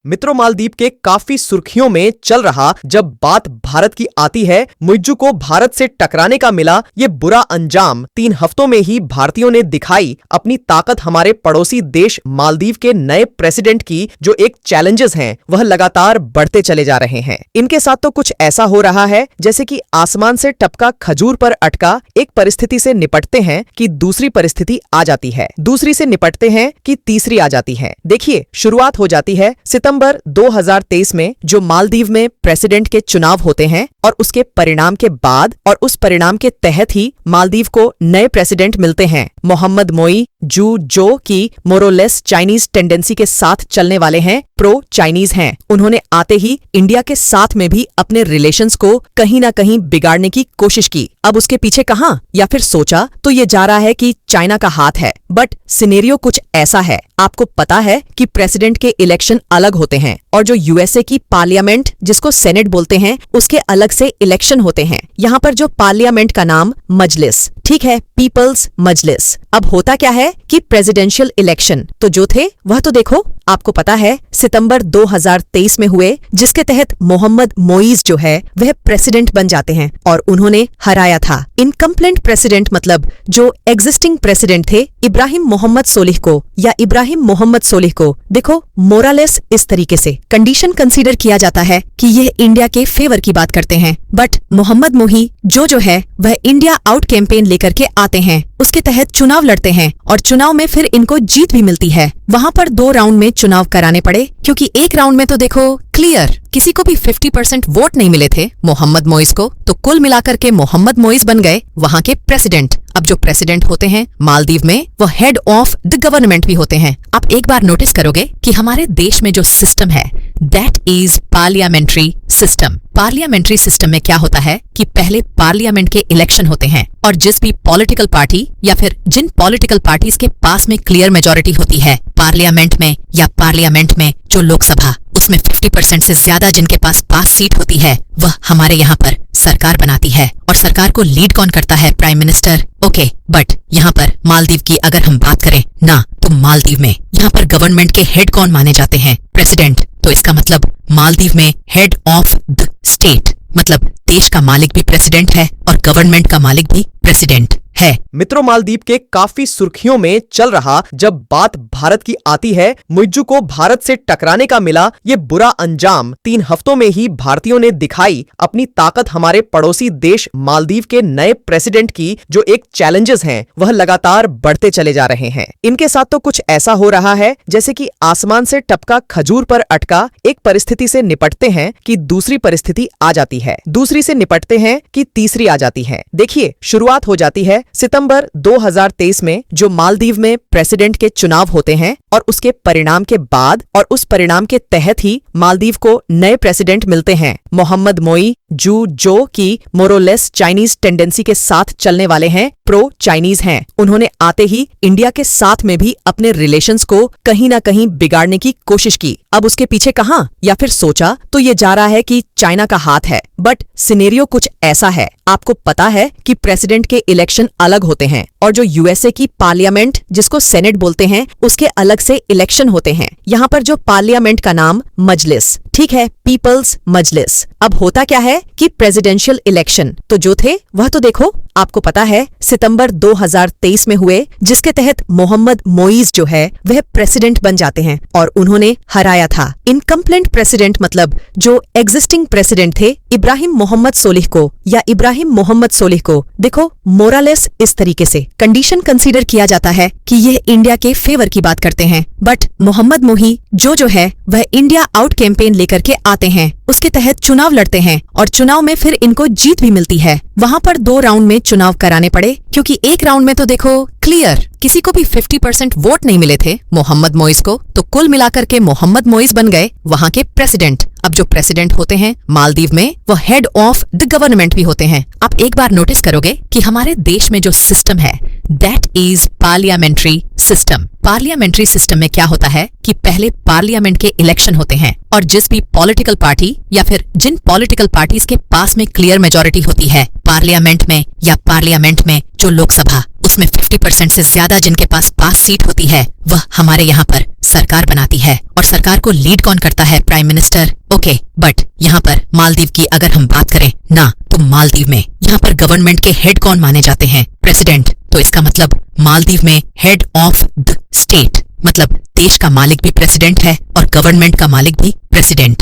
मित्रों, मालदीव के काफी सुर्खियों में चल रहा जब बात भारत की आती है, मुइज्जू को भारत से टकराने का मिला ये बुरा अंजाम। 3 हफ्तों में ही भारतीयों ने दिखाई अपनी ताकत। हमारे पड़ोसी देश मालदीव के नए प्रेसिडेंट की जो एक चैलेंजेस हैं वह लगातार बढ़ते चले जा रहे हैं। इनके साथ तो कुछ ऐसा हो रहा है जैसे कि आसमान से टपका खजूर पर अटका। एक परिस्थिति से निपटते हैं कि दूसरी परिस्थिति आ जाती है, दूसरी से निपटते हैं कि तीसरी आ जाती है। देखिए, शुरुआत हो जाती है सितंबर 2023 में, जो मालदीव में प्रेसिडेंट के चुनाव होते हैं और उसके परिणाम के बाद और उस परिणाम के तहत ही मालदीव को नए प्रेसिडेंट मिलते हैं। मोहम्मद मोई जो की मोरोलेस चाइनीज टेंडेंसी के साथ चलने वाले हैं, प्रो चाइनीज हैं। उन्होंने आते ही इंडिया के साथ में भी अपने रिलेशंस को कहीं ना कहीं बिगाड़ने की कोशिश की। अब उसके पीछे कहां या फिर सोचा तो ये जा रहा है कि चाइना का हाथ है, बट सिनेरियो कुछ ऐसा है। आपको पता है कि प्रेसिडेंट के इलेक्शन अलग होते हैं और जो यूएसए की पार्लियामेंट, जिसको सेनेट बोलते हैं, उसके अलग से इलेक्शन होते हैं। यहाँ पर जो पार्लियामेंट का नाम मजलिस, ठीक है, पीपल्स मजलिस। अब होता क्या है कि प्रेसिडेंशियल इलेक्शन तो जो थे वह तो देखो, आपको पता है सितंबर 2023 में हुए, जिसके तहत मोहम्मद मोईज जो है वह प्रेसिडेंट बन जाते हैं और उन्होंने हराया था इनकम्प्लेंट प्रेसिडेंट, मतलब जो एग्जिस्टिंग प्रेसिडेंट थे इब्राहिम मोहम्मद सोलिह को या इब्राहिम मोहम्मद सोलिह को। देखो, मोरालेस इस तरीके से कंडीशन कंसीडर किया जाता है कि यह इंडिया के फेवर की बात करते हैं, बट मोहम्मद मोही जो है वह इंडिया आउट कैंपेन लेकर के आते हैं। उसके तहत चुनाव लड़ते हैं और चुनाव में फिर इनको जीत भी मिलती है। वहां पर 2 राउंड में चुनाव कराने पड़े, क्योंकि एक राउंड में तो देखो क्लियर किसी को भी 50% वोट नहीं मिले थे मोहम्मद मोइज को, तो कुल मिलाकर के मोहम्मद मोइज बन गए वहां के प्रेसिडेंट। अब जो प्रेसिडेंट होते हैं मालदीव में, वो हेड ऑफ द गवर्नमेंट भी होते हैं। आप एक बार नोटिस करोगे कि हमारे देश में जो सिस्टम है that is parliamentary system. Parliamentary system में क्या होता है कि पहले पार्लियामेंट के इलेक्शन होते हैं और जिस भी पॉलिटिकल पार्टी या फिर जिन पॉलिटिकल पार्टीज के पास में क्लियर मेजॉरिटी होती है पार्लियामेंट में या पार्लियामेंट में जो लोकसभा, उसमें 50% से ज्यादा जिनके पास सीट होती है, वह हमारे यहाँ पर सरकार बनाती है। और सरकार को लीड कौन करता है? Prime minister. ओके, बट यहाँ पर मालदीव की अगर हम बात करें ना, तो मालदीव में यहाँ पर गवर्नमेंट के हेड कौन माने जाते हैं? प्रेसिडेंट। तो इसका मतलब मालदीव में हेड ऑफ द स्टेट, मतलब देश का मालिक भी प्रेसिडेंट है और गवर्नमेंट का मालिक भी प्रेसिडेंट है। मित्रों, मालदीव के काफी सुर्खियों में चल रहा जब बात भारत की आती है, मुइज्जू को भारत से टकराने का मिला ये बुरा अंजाम। 3 हफ्तों में ही भारतीयों ने दिखाई अपनी ताकत। हमारे पड़ोसी देश मालदीव के नए प्रेसिडेंट की जो एक चैलेंजेस हैं वह लगातार बढ़ते चले जा रहे हैं। इनके साथ तो कुछ ऐसा हो रहा है जैसे कि आसमान से टपका खजूर पर अटका। एक परिस्थिति से निपटते हैं कि दूसरी परिस्थिति आ जाती है, दूसरी से निपटते हैं कि तीसरी आ जाती है। देखिए, शुरुआत हो जाती है सितंबर 2023 में, जो मालदीव में प्रेसिडेंट के चुनाव होते हैं और उसके परिणाम के बाद और उस परिणाम के तहत ही मालदीव को नए प्रेसिडेंट मिलते हैं। मोहम्मद मोई जो की मोरोलेस चाइनीज टेंडेंसी के साथ चलने वाले हैं, प्रो चाइनीज हैं। उन्होंने आते ही इंडिया के साथ में भी अपने रिलेशंस को कहीं ना कहीं बिगाड़ने की कोशिश की। अब उसके पीछे कहां या फिर सोचा तो ये जा रहा है कि चाइना का हाथ है, बट सिनेरियो कुछ ऐसा है। आपको पता है कि प्रेसिडेंट के इलेक्शन अलग होते हैं और जो यूएसए की पार्लियामेंट, जिसको सेनेट बोलते हैं, उसके अलग से इलेक्शन होते हैं। यहाँ पर जो पार्लियामेंट का नाम मजलिस, ठीक है, पीपल्स मजलिस। अब होता क्या है कि प्रेसिडेंशियल इलेक्शन तो जो थे वह तो देखो, आपको पता है सितंबर 2023 में हुए, जिसके तहत मोहम्मद मोईज जो है वह प्रेसिडेंट बन जाते हैं और उन्होंने हराया था इनकम्प्लेंट प्रेसिडेंट, मतलब जो एग्जिस्टिंग प्रेसिडेंट थे इब्राहिम मोहम्मद सोलिह को या इब्राहिम मोहम्मद सोलिह को। देखो, मोरालेस इस तरीके से कंडीशन कंसीडर किया जाता है कि यह इंडिया के फेवर की बात करते हैं, बट मोहम्मद मोही जो है वह इंडिया आउट कैंपेन लेकर के आते हैं। उसके तहत चुनाव लड़ते हैं और चुनाव में फिर इनको जीत भी मिलती है। वहां पर 2 राउंड में चुनाव कराने पड़े, क्योंकि एक राउंड में तो देखो क्लियर किसी को भी 50% वोट नहीं मिले थे मोहम्मद मोइज को, तो कुल मिलाकर के मोहम्मद मोइज बन गए वहां के प्रेसिडेंट। अब जो प्रेसिडेंट होते हैं मालदीव में, वो हेड ऑफ द गवर्नमेंट भी होते हैं। आप एक बार नोटिस करोगे कि हमारे देश में जो सिस्टम है that is parliamentary system. Parliamentary system में क्या होता है कि पहले पार्लियामेंट के इलेक्शन होते हैं और जिस भी पॉलिटिकल पार्टी या फिर जिन पॉलिटिकल पार्टीज के पास में क्लियर मेजॉरिटी होती है पार्लियामेंट में या पार्लियामेंट में जो लोकसभा उसमें 50% से ज्यादा जिनके पास सीट होती है वह हमारे यहाँ पर सरकार बनाती है। और सरकार को लीड कौन करता है? Prime minister. ओके, बट यहाँ पर मालदीव की अगर हम बात करें ना, तो मालदीव में यहाँ पर गवर्नमेंट के हेड कौन माने जाते हैं? प्रेसिडेंट। तो इसका मतलब मालदीव में हेड ऑफ द स्टेट मतलब देश का मालिक भी प्रेसिडेंट है और गवर्नमेंट का मालिक भी प्रेसिडेंट।